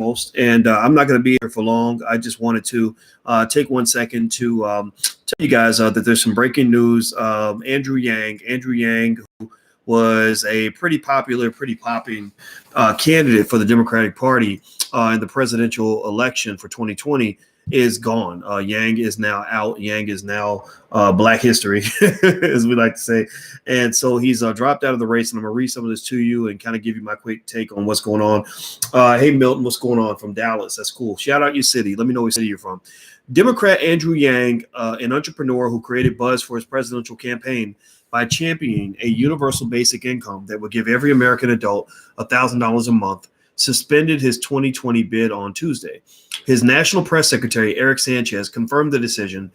most, and I'm not going to be here for long. I just wanted to take 1 second to tell you guys that there's some breaking news. Andrew Yang, who was a pretty popular, pretty popping candidate for the Democratic Party in the presidential election for 2020, is gone. Yang is now out. Yang is now Black history, as we like to say. And so he's dropped out of the race. And I'm going to read some of this to you and kind of give you my quick take on what's going on. Hey, Milton, what's going on from Dallas? That's cool. Shout out your city. Let me know what city you're from. Democrat Andrew Yang, an entrepreneur who created buzz for his presidential campaign by championing a universal basic income that would give every American adult $1,000 a month, suspended his 2020 bid on Tuesday. His national press secretary, Eric Sanchez, confirmed the decision.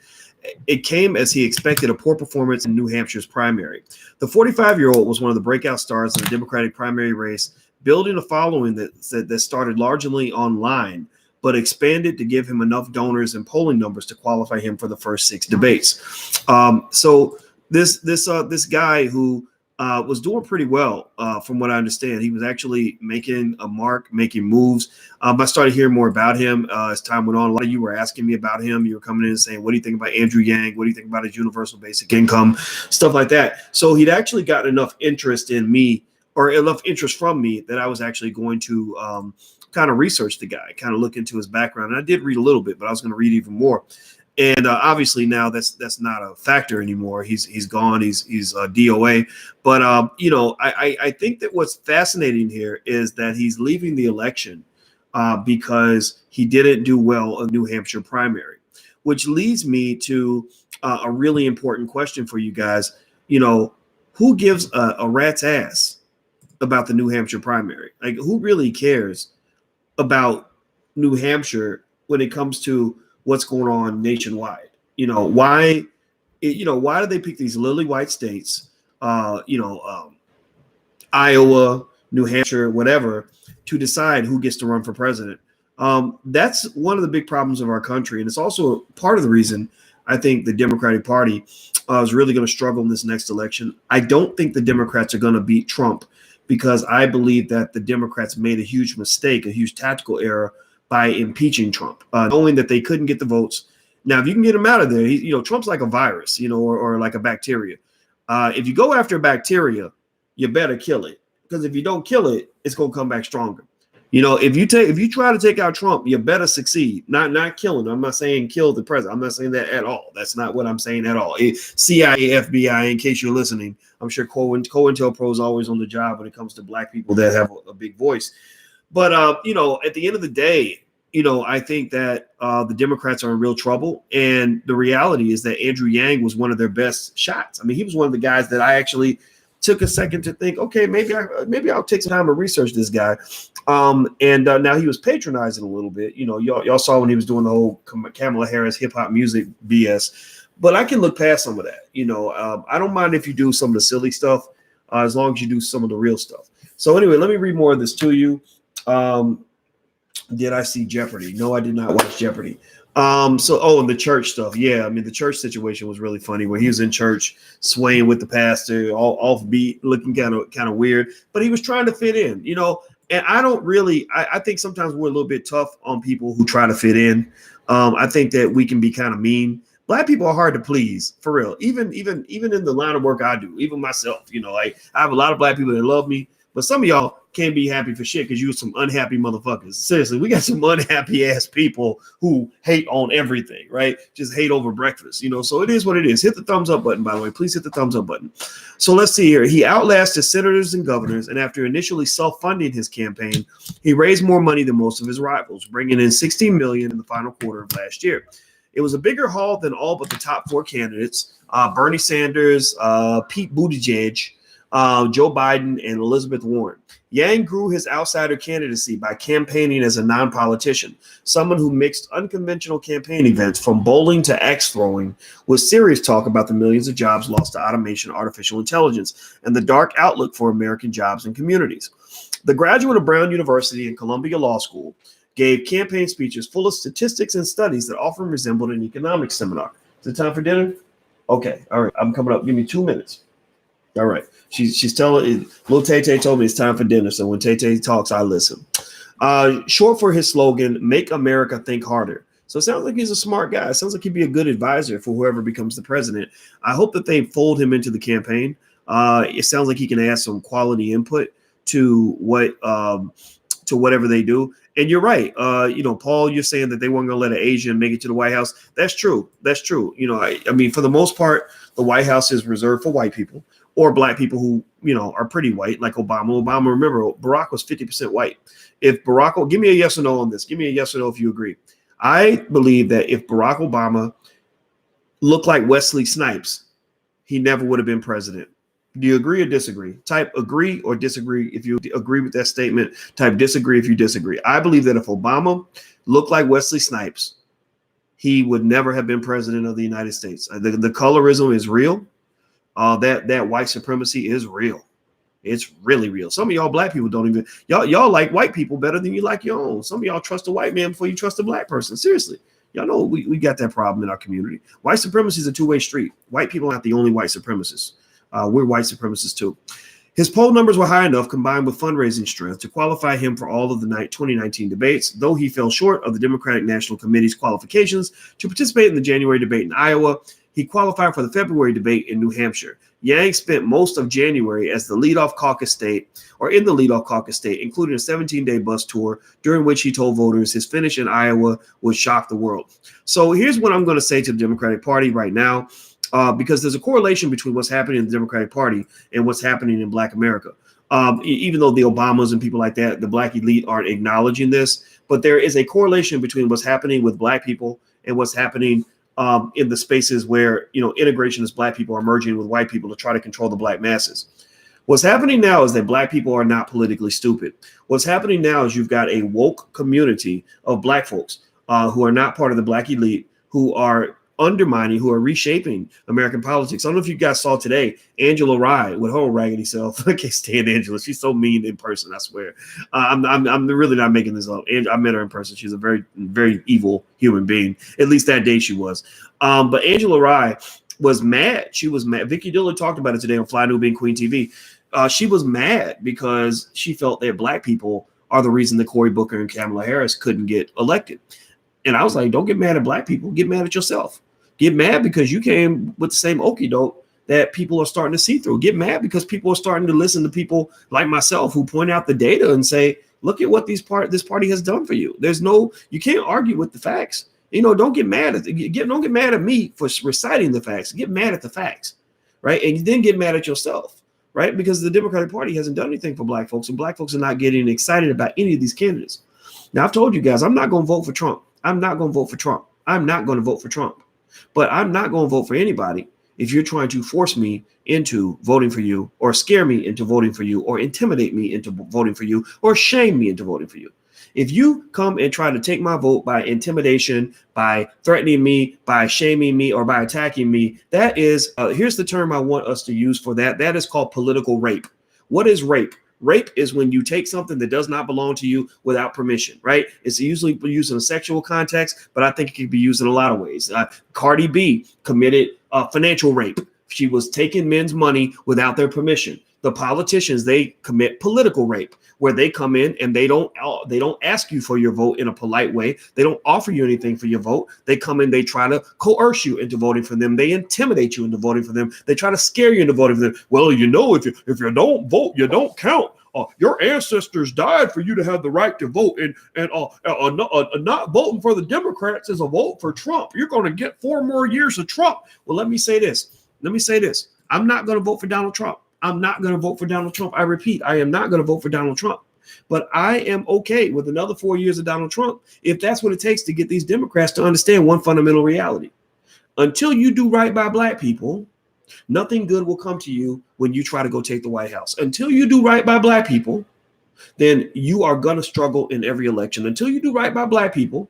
It came as he expected a poor performance in New Hampshire's primary. The 45-year-old was one of the breakout stars in the Democratic primary race, building a following that started largely online, but expanded to give him enough donors and polling numbers to qualify him for the first 6 debates. So this guy who was doing pretty well, from what I understand. He was actually making a mark, making moves. I started hearing more about him as time went on. A lot of you were asking me about him. You were coming in and saying, what do you think about Andrew Yang? What do you think about his universal basic income? Stuff like that. So he'd actually gotten enough interest in me, or enough interest from me, that I was actually going to kind of research the guy, kind of look into his background. And I did read a little bit, but I was going to read even more. And obviously now that's not a factor anymore. He's gone. He's DOA. But I think that what's fascinating here is that he's leaving the election because he didn't do well in New Hampshire primary, which leads me to a really important question for you guys. Who gives a rat's ass about the New Hampshire primary? Like, who really cares about New Hampshire when it comes to what's going on nationwide? Why do they pick these lily white states, Iowa, New Hampshire, whatever, to decide who gets to run for president? That's one of the big problems of our country. And it's also part of the reason I think the Democratic Party is really going to struggle in this next election. I don't think the Democrats are going to beat Trump, because I believe that the Democrats made a huge mistake, a huge tactical error, by impeaching Trump, knowing that they couldn't get the votes. Now, if you can get him out of there, Trump's like a virus, or like a bacteria. If you go after a bacteria, you better kill it, because if you don't kill it, it's going to come back stronger. If you try to take out Trump, you better succeed. Not killing him. I'm not saying kill the president. I'm not saying that at all. That's not what I'm saying at all. CIA, FBI, in case you're listening, I'm sure COINTELPRO is always on the job when it comes to Black people that have a big voice. But, at the end of the day, I think that the Democrats are in real trouble. And the reality is that Andrew Yang was one of their best shots. I mean, he was one of the guys that I actually took a second to think, okay, maybe I'll take some time to research this guy. Now he was patronizing a little bit. Y'all saw when he was doing the whole Kamala Harris hip hop music BS. But I can look past some of that. I don't mind if you do some of the silly stuff, as long as you do some of the real stuff. So anyway, let me read more of this to you. Did I see Jeopardy? No, I did not watch Jeopardy. And the church stuff. Yeah, I mean, the church situation was really funny, where he was in church swaying with the pastor, all offbeat, looking kind of weird, but he was trying to fit in, and I think sometimes we're a little bit tough on people who try to fit in. I think that we can be kind of mean. Black people are hard to please, for real. Even in the line of work I do, even myself, I have a lot of Black people that love me, but some of y'all can't be happy for shit because you're some unhappy motherfuckers. Seriously, we got some unhappy ass people who hate on everything, right? Just hate over breakfast, so it is what it is. Hit the thumbs up button, by the way. Please hit the thumbs up button. So let's see here. He outlasted senators and governors, and after initially self-funding his campaign, he raised more money than most of his rivals, bringing in $16 million in the final quarter of last year. It was a bigger haul than all but the top 4 candidates, Bernie Sanders, Pete Buttigieg, Joe Biden, and Elizabeth Warren. Yang grew his outsider candidacy by campaigning as a non-politician, someone who mixed unconventional campaign events from bowling to axe throwing with serious talk about the millions of jobs lost to automation, artificial intelligence, and the dark outlook for American jobs and communities. The graduate of Brown University and Columbia Law School gave campaign speeches full of statistics and studies that often resembled an economics seminar. Is it time for dinner? Okay, all right, I'm coming up. Give me 2 minutes. All right. She's telling Little Tay Tay told me it's time for dinner. So when Tay Tay talks, I listen. Short for his slogan, "Make America Think Harder." So it sounds like he's a smart guy. It sounds like he'd be a good advisor for whoever becomes the president. I hope that they fold him into the campaign. It sounds like he can add some quality input to to whatever they do. And you're right. Paul, you're saying that they weren't going to let an Asian make it to the White House. That's true. That's true. I mean, for the most part, the White House is reserved for white people or black people who, are pretty white, like Obama. Obama, remember, Barack was 50% white. If Barack, give me a yes or no on this. Give me a yes or no if you agree. I believe that if Barack Obama looked like Wesley Snipes, he never would have been president. Do you agree or disagree? Type agree or disagree if you agree with that statement. Type disagree if you disagree. I believe that if Obama looked like Wesley Snipes, he would never have been president of the United States. The colorism is real. That white supremacy is real. It's really real. Some of y'all black people don't even y'all like white people better than you like your own. Some of y'all trust a white man before you trust a black person. Seriously. Y'all know we got that problem in our community. White supremacy is a two-way street. White people are not the only white supremacists. We're white supremacists too. His poll numbers were high enough, combined with fundraising strength, to qualify him for all of the 2019 debates, though he fell short of the Democratic National Committee's qualifications to participate in the January debate in Iowa. He qualified for the February debate in New Hampshire. Yang spent most of January as the leadoff caucus state, or in the leadoff caucus state, including a 17-day bus tour, during which he told voters his finish in Iowa would shock the world. So here's what I'm going to say to the Democratic Party right now. Because there's a correlation between what's happening in the Democratic Party and what's happening in Black America. Even though the Obamas and people like that, the Black elite aren't acknowledging this, but there is a correlation between what's happening with Black people and what's happening in the spaces where, integrationist Black people are merging with white people to try to control the Black masses. What's happening now is that Black people are not politically stupid. What's happening now is you've got a woke community of Black folks who are not part of the Black elite, who are undermining, who are reshaping American politics. I don't know if you guys saw today, Angela Rye with her raggedy self. I can't stand Angela. She's so mean in person, I swear. I'm really not making this up. I met her in person. She's a very, very evil human being. At least that day she was. But Angela Rye was mad. She was mad. Vicky Dillard talked about it today on Fly New Being Queen TV. She was mad because she felt that Black people are the reason that Cory Booker and Kamala Harris couldn't get elected. And I was like, don't get mad at Black people. Get mad at yourself. Get mad because you came with the same okie doke that people are starting to see through. Get mad because people are starting to listen to people like myself who point out the data and say, look at what this party has done for you. You can't argue with the facts. Don't get mad don't get mad at me for reciting the facts. Get mad at the facts, right? And then get mad at yourself, right? Because the Democratic Party hasn't done anything for Black folks, and Black folks are not getting excited about any of these candidates. Now, I've told you guys, I'm not going to vote for Trump. I'm not going to vote for Trump. I'm not going to vote for Trump. But I'm not going to vote for anybody if you're trying to force me into voting for you, or scare me into voting for you, or intimidate me into voting for you, or shame me into voting for you. If you come and try to take my vote by intimidation, by threatening me, by shaming me, or by attacking me, that is, here's the term I want us to use for that. That is called political rape. What is rape? Rape is when you take something that does not belong to you without permission, right? It's usually used in a sexual context, but I think it could be used in a lot of ways. Cardi B committed financial rape. She was taking men's money without their permission. The politicians, they commit political rape, where they come in and they don't ask you for your vote in a polite way. They don't offer you anything for your vote. They come in, they try to coerce you into voting for them. They intimidate you into voting for them. They try to scare you into voting for them. Well, if you don't vote, you don't count. Your ancestors died for you to have the right to vote, and not voting for the Democrats is a vote for Trump. You're going to get 4 more years of Trump. Well, let me say this. I'm not going to vote for Donald Trump. I'm not going to vote for Donald Trump. I repeat, I am not going to vote for Donald Trump. But I am okay with another 4 years of Donald Trump if that's what it takes to get these Democrats to understand one fundamental reality. Until you do right by Black people, nothing good will come to you when you try to go take the White House. Until you do right by Black people, then you are going to struggle in every election. Until you do right by Black people,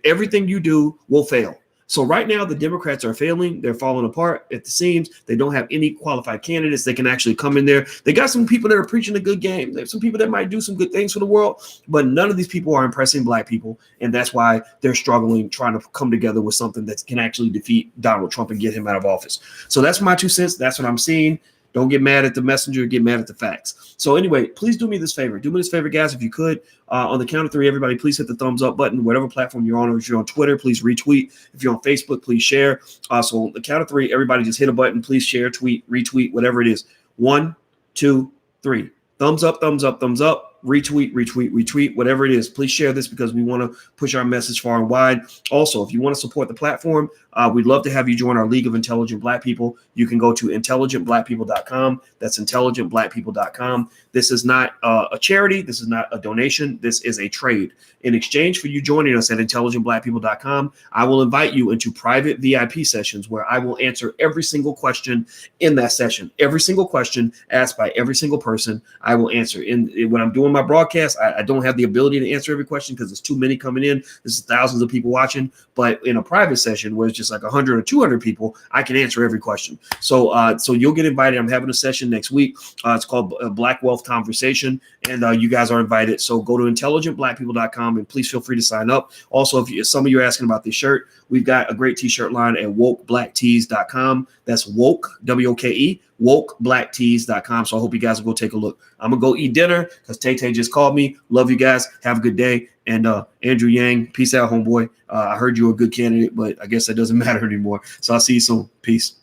everything you do will fail. So right now, the Democrats are failing. They're falling apart at the seams. They don't have any qualified candidates that can actually come in there. They got some people that are preaching a good game. There's some people that might do some good things for the world, but none of these people are impressing Black people. And that's why they're struggling, trying to come together with something that can actually defeat Donald Trump and get him out of office. So that's my 2 cents. That's what I'm seeing. Don't get mad at the messenger. Get mad at the facts. So anyway, please do me this favor. Do me this favor, guys, if you could. On the count of three, everybody, please hit the thumbs up button. Whatever platform you're on, or if you're on Twitter, please retweet. If you're on Facebook, please share. So on the count of three, everybody just hit a button. Please share, tweet, retweet, whatever it is. 1, 2, 3. Thumbs up, thumbs up, thumbs up. Retweet, retweet, retweet, whatever it is. Please share this because we want to push our message far and wide. Also, if you want to support the platform, we'd love to have you join our League of Intelligent Black People. You can go to intelligentblackpeople.com. That's intelligentblackpeople.com. This is not a charity. This is not a donation. This is a trade. In exchange for you joining us at intelligentblackpeople.com, I will invite you into private VIP sessions where I will answer every single question in that session. Every single question asked by every single person, I will answer. When I'm doing my broadcast, I don't have the ability to answer every question because there's too many coming in. There's thousands of people watching. But in a private session where it's just like 100 or 200 people, I can answer every question. So you'll get invited. I'm having a session next week. It's called Black Wealth Conversation, and you guys are invited. So go to intelligentblackpeople.com and please feel free to sign up. Also, if some of you are asking about this shirt, we've got a great t-shirt line at wokeblacktees.com. That's woke, W-O-K-E, wokeblacktees.com. So I hope you guys will go take a look. I'm going to go eat dinner because Tay just called me. Love you guys. Have a good day. And Andrew Yang, peace out, homeboy. I heard you were a good candidate, but I guess that doesn't matter anymore. So I'll see you soon. Peace.